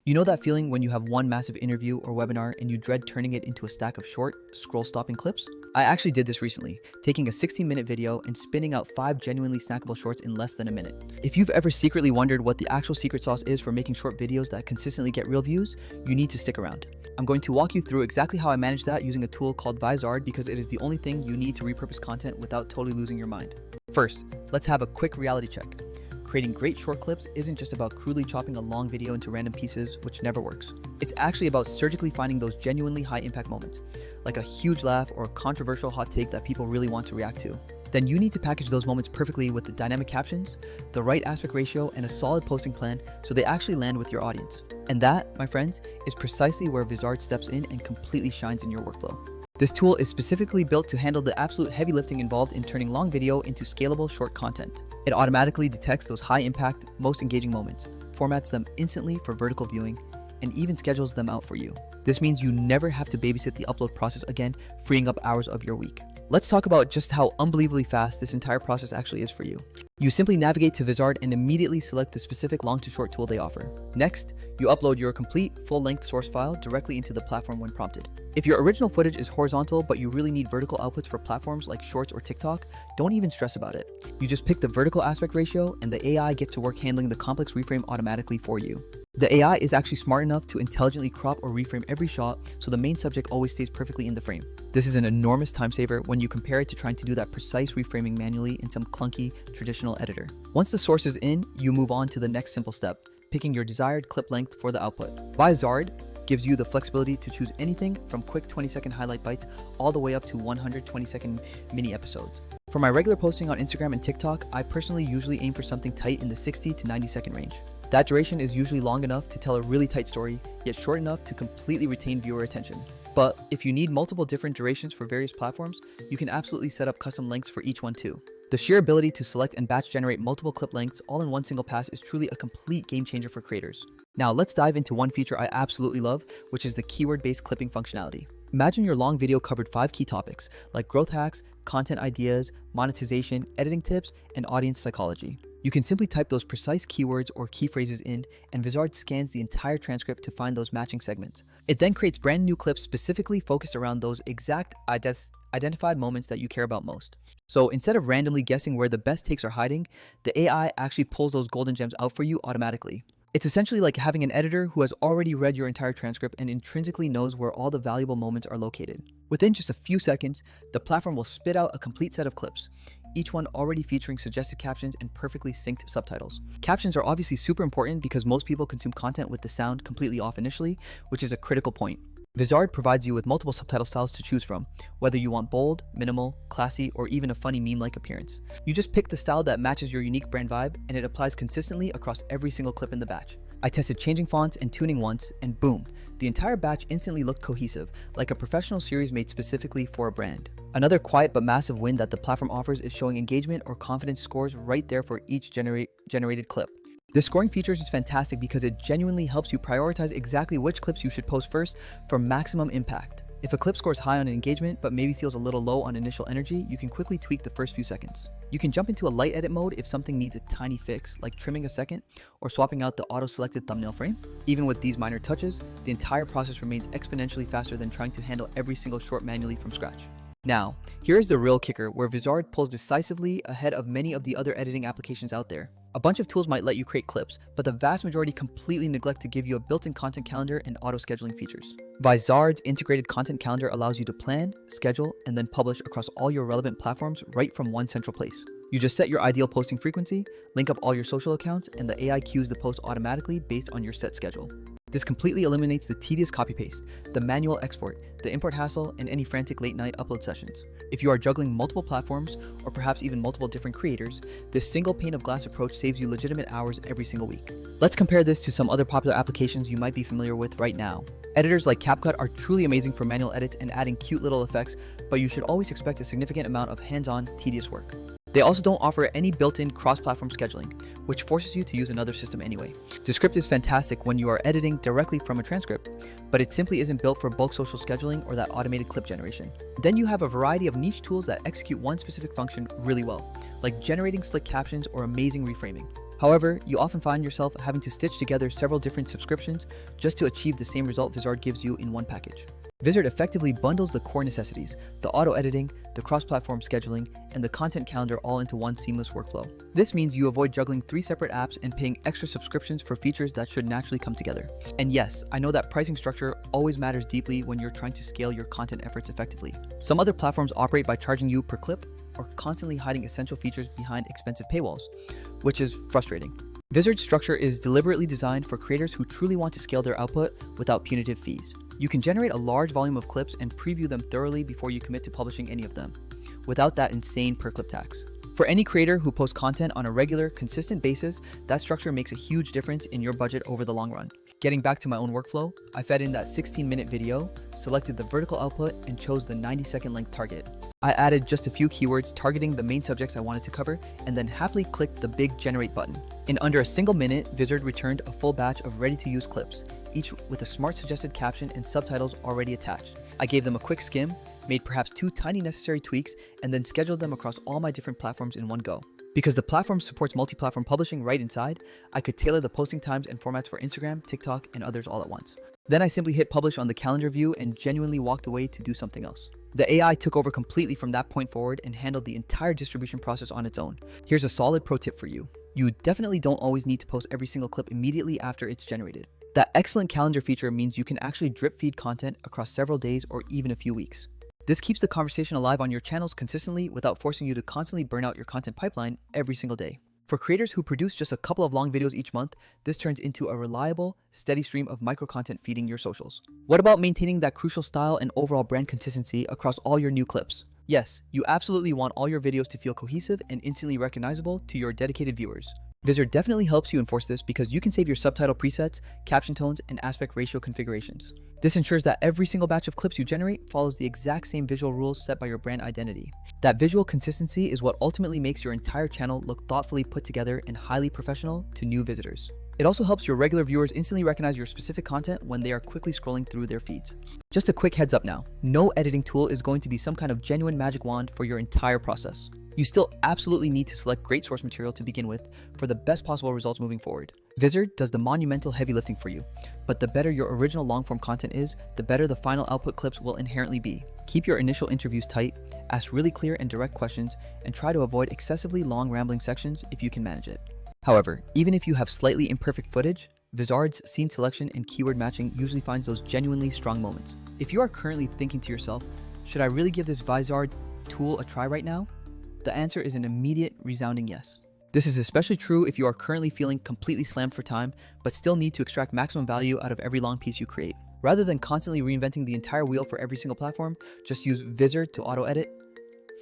You know that feeling when you have one massive interview or webinar and you dread turning it into a stack of short, scroll-stopping clips? I actually did this recently, taking a 16-minute video and spinning out 5 genuinely snackable shorts in less than a minute. If you've ever secretly wondered what the actual secret sauce is for making short videos that consistently get real views, you need to stick around. I'm going to walk you through exactly how I manage that using a tool called Vizard because it is the only thing you need to repurpose content without totally losing your mind. First, let's have a quick reality check. Creating great short clips isn't just about crudely chopping a long video into random pieces, which never works. It's actually about surgically finding those genuinely high impact moments, like a huge laugh or a controversial hot take that people really want to react to. Then you need to package those moments perfectly with the dynamic captions, the right aspect ratio, and a solid posting plan so they actually land with your audience. And that, my friends, is precisely where Vizard steps in and completely shines in your workflow. This tool is specifically built to handle the absolute heavy lifting involved in turning long video into scalable short content. It automatically detects those high impact, most engaging moments, formats them instantly for vertical viewing, and even schedules them out for you. This means you never have to babysit the upload process again, freeing up hours of your week. Let's talk about just how unbelievably fast this entire process actually is for you. You simply navigate to Vizard and immediately select the specific long to short tool they offer. Next, you upload your complete, full-length source file directly into the platform when prompted. If your original footage is horizontal but you really need vertical outputs for platforms like Shorts or TikTok, don't even stress about it. You just pick the vertical aspect ratio and the AI gets to work handling the complex reframe automatically for you. The AI is actually smart enough to intelligently crop or reframe every shot so the main subject always stays perfectly in the frame. This is an enormous time saver when you compare it to trying to do that precise reframing manually in some clunky traditional editor. Once the source is in, you move on to the next simple step, picking your desired clip length for the output. Vizard gives you the flexibility to choose anything from quick 20-second highlight bites all the way up to 120-second mini episodes. For my regular posting on Instagram and TikTok, I personally usually aim for something tight in the 60 to 90-second range. That duration is usually long enough to tell a really tight story, yet short enough to completely retain viewer attention. But if you need multiple different durations for various platforms, you can absolutely set up custom lengths for each one too. The sheer ability to select and batch generate multiple clip lengths all in one single pass is truly a complete game changer for creators. Now let's dive into one feature I absolutely love, which is the keyword-based clipping functionality. Imagine your long video covered 5 key topics like growth hacks, content ideas, monetization, editing tips, and audience psychology. You can simply type those precise keywords or key phrases in, and Vizard scans the entire transcript to find those matching segments. It then creates brand new clips specifically focused around those exact identified moments that you care about most. So instead of randomly guessing where the best takes are hiding, the AI actually pulls those golden gems out for you automatically. It's essentially like having an editor who has already read your entire transcript and intrinsically knows where all the valuable moments are located. Within just a few seconds, the platform will spit out a complete set of clips, each one already featuring suggested captions and perfectly synced subtitles. Captions are obviously super important because most people consume content with the sound completely off initially, which is a critical point. Vizard provides you with multiple subtitle styles to choose from, whether you want bold, minimal, classy, or even a funny meme-like appearance. You just pick the style that matches your unique brand vibe, and it applies consistently across every single clip in the batch. I tested changing fonts and tuning once, and boom, the entire batch instantly looked cohesive, like a professional series made specifically for a brand. Another quiet but massive win that the platform offers is showing engagement or confidence scores right there for each generated clip. This scoring feature is fantastic because it genuinely helps you prioritize exactly which clips you should post first for maximum impact. If a clip scores high on engagement but maybe feels a little low on initial energy, you can quickly tweak the first few seconds. You can jump into a light edit mode if something needs a tiny fix, like trimming a second or swapping out the auto-selected thumbnail frame. Even with these minor touches, the entire process remains exponentially faster than trying to handle every single short manually from scratch. Now, here's the real kicker where Vizard pulls decisively ahead of many of the other editing applications out there. A bunch of tools might let you create clips, but the vast majority completely neglect to give you a built-in content calendar and auto-scheduling features. Vizard's integrated content calendar allows you to plan, schedule, and then publish across all your relevant platforms right from one central place. You just set your ideal posting frequency, link up all your social accounts, and the AI queues the post automatically based on your set schedule. This completely eliminates the tedious copy-paste, the manual export, the import hassle, and any frantic late-night upload sessions. If you are juggling multiple platforms, or perhaps even multiple different creators, this single pane of glass approach saves you legitimate hours every single week. Let's compare this to some other popular applications you might be familiar with right now. Editors like CapCut are truly amazing for manual edits and adding cute little effects, but you should always expect a significant amount of hands-on, tedious work. They also don't offer any built-in cross-platform scheduling, which forces you to use another system anyway. Descript is fantastic when you are editing directly from a transcript, but it simply isn't built for bulk social scheduling or that automated clip generation. Then you have a variety of niche tools that execute one specific function really well, like generating slick captions or amazing reframing. However, you often find yourself having to stitch together several different subscriptions just to achieve the same result Vizard gives you in one package. Vizard effectively bundles the core necessities, the auto-editing, the cross-platform scheduling, and the content calendar all into one seamless workflow. This means you avoid juggling 3 separate apps and paying extra subscriptions for features that should naturally come together. And yes, I know that pricing structure always matters deeply when you're trying to scale your content efforts effectively. Some other platforms operate by charging you per clip or constantly hiding essential features behind expensive paywalls, which is frustrating. Vizard's structure is deliberately designed for creators who truly want to scale their output without punitive fees. You can generate a large volume of clips and preview them thoroughly before you commit to publishing any of them, without that insane per-clip tax. For any creator who posts content on a regular, consistent basis, that structure makes a huge difference in your budget over the long run. Getting back to my own workflow, I fed in that 16-minute video, selected the vertical output, and chose the 90-second length target. I added just a few keywords targeting the main subjects I wanted to cover, and then happily clicked the big generate button. In under a single minute, Vizard returned a full batch of ready-to-use clips, each with a smart suggested caption and subtitles already attached. I gave them a quick skim, made perhaps 2 tiny necessary tweaks, and then scheduled them across all my different platforms in one go. Because the platform supports multi-platform publishing right inside, I could tailor the posting times and formats for Instagram, TikTok, and others all at once. Then I simply hit publish on the calendar view and genuinely walked away to do something else. The AI took over completely from that point forward and handled the entire distribution process on its own. Here's a solid pro tip for you. You definitely don't always need to post every single clip immediately after it's generated. That excellent calendar feature means you can actually drip feed content across several days or even a few weeks. This keeps the conversation alive on your channels consistently without forcing you to constantly burn out your content pipeline every single day. For creators who produce just a couple of long videos each month, this turns into a reliable, steady stream of micro-content feeding your socials. What about maintaining that crucial style and overall brand consistency across all your new clips? Yes, you absolutely want all your videos to feel cohesive and instantly recognizable to your dedicated viewers. Vizard definitely helps you enforce this because you can save your subtitle presets, caption tones, and aspect ratio configurations. This ensures that every single batch of clips you generate follows the exact same visual rules set by your brand identity. That visual consistency is what ultimately makes your entire channel look thoughtfully put together and highly professional to new visitors. It also helps your regular viewers instantly recognize your specific content when they are quickly scrolling through their feeds. Just a quick heads up now, no editing tool is going to be some kind of genuine magic wand for your entire process. You still absolutely need to select great source material to begin with for the best possible results moving forward. Vizard does the monumental heavy lifting for you, but the better your original long-form content is, the better the final output clips will inherently be. Keep your initial interviews tight, ask really clear and direct questions, and try to avoid excessively long rambling sections if you can manage it. However, even if you have slightly imperfect footage, Vizard's scene selection and keyword matching usually finds those genuinely strong moments. If you are currently thinking to yourself, should I really give this Vizard tool a try right now? The answer is an immediate, resounding yes. This is especially true if you are currently feeling completely slammed for time, but still need to extract maximum value out of every long piece you create. Rather than constantly reinventing the entire wheel for every single platform, just use Vizard to auto-edit,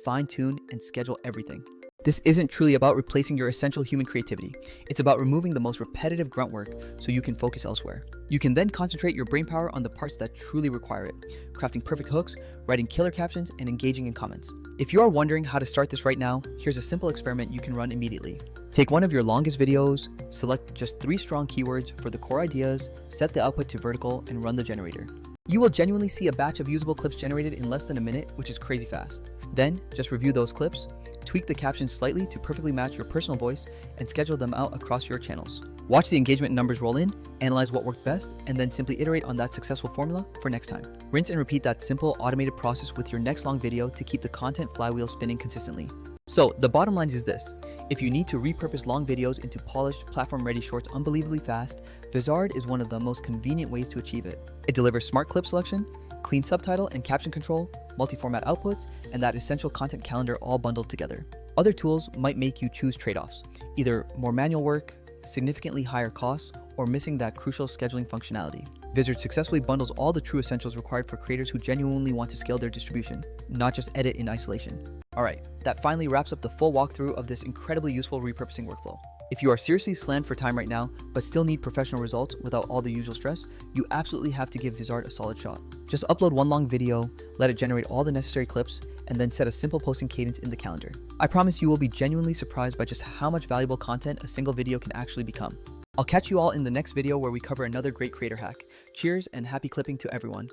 fine-tune, and schedule everything. This isn't truly about replacing your essential human creativity. It's about removing the most repetitive grunt work so you can focus elsewhere. You can then concentrate your brainpower on the parts that truly require it, crafting perfect hooks, writing killer captions, and engaging in comments. If you are wondering how to start this right now, here's a simple experiment you can run immediately. Take one of your longest videos, select just 3 strong keywords for the core ideas, set the output to vertical, and run the generator. You will genuinely see a batch of usable clips generated in less than a minute, which is crazy fast. Then, just review those clips, tweak the captions slightly to perfectly match your personal voice, and schedule them out across your channels. Watch the engagement numbers roll in, analyze what worked best, and then simply iterate on that successful formula for next time. Rinse and repeat that simple automated process with your next long video to keep the content flywheel spinning consistently. So the bottom line is this: if you need to repurpose long videos into polished, platform-ready shorts unbelievably fast, Vizard is one of the most convenient ways to achieve it. It delivers smart clip selection, clean subtitle and caption control, multi-format outputs, and that essential content calendar all bundled together. Other tools might make you choose trade-offs, either more manual work, significantly higher costs, or missing that crucial scheduling functionality. Vizard successfully bundles all the true essentials required for creators who genuinely want to scale their distribution, not just edit in isolation. Alright, that finally wraps up the full walkthrough of this incredibly useful repurposing workflow. If you are seriously slammed for time right now, but still need professional results without all the usual stress, you absolutely have to give Vizard a solid shot. Just upload one long video, let it generate all the necessary clips, and then set a simple posting cadence in the calendar. I promise you will be genuinely surprised by just how much valuable content a single video can actually become. I'll catch you all in the next video where we cover another great creator hack. Cheers and happy clipping to everyone.